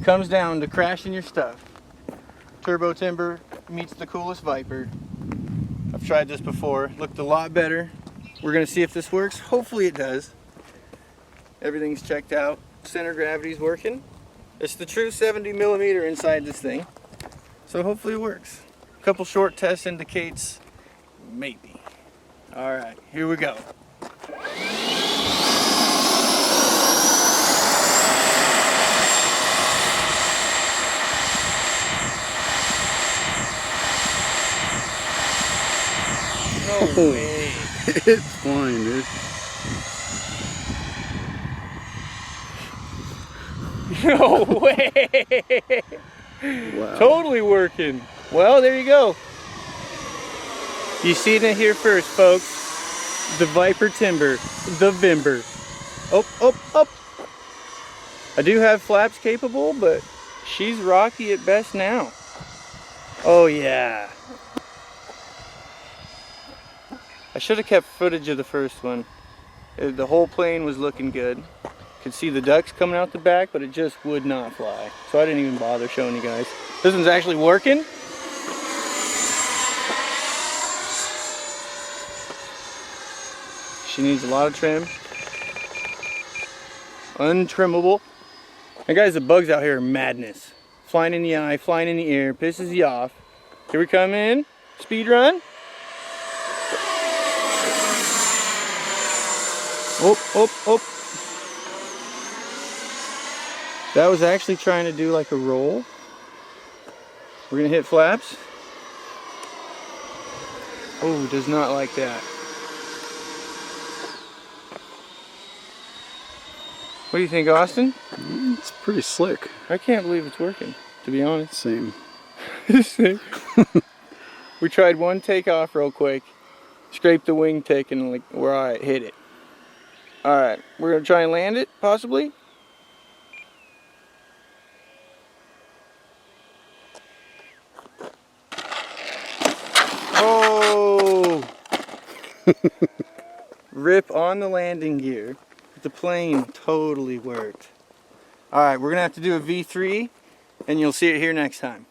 comes down to crashing your stuff, Turbo Timber meets the coolest Viper. I've tried this before, looked a lot better. We're gonna see if this works. Hopefully it does. Everything's checked out. Center gravity's working. It's the true 70mm inside this thing. So hopefully it works. A couple short tests indicates maybe. All right, here we go. No way. It's flying, dude. No way! Wow. Totally working. Well, there you go. You seen it here first, folks. The Viper Timber, the Vimber. Up, up, up. I do have flaps capable, but she's rocky at best now. Oh yeah. I should have kept footage of the first one. The whole plane was looking good. Could see the ducks coming out the back, but it just would not fly. So I didn't even bother showing you guys. This one's actually working. She needs a lot of trim. Untrimmable. And guys, the bugs out here are madness. Flying in the eye, flying in the ear, pisses you off. Here we come in, speed run. Oh, oh, oh. That was actually trying to do like a roll. We're gonna hit flaps. Oh, does not like that. What do you think, Austin? It's pretty slick. I can't believe it's working, to be honest. Same. Same. We tried one takeoff real quick, scraped the wing tick and like where I hit it. Alright, we're gonna try and land it, possibly. Oh! Rip on the landing gear. The plane totally worked. Alright, we're gonna have to do a V3 and you'll see it here next time.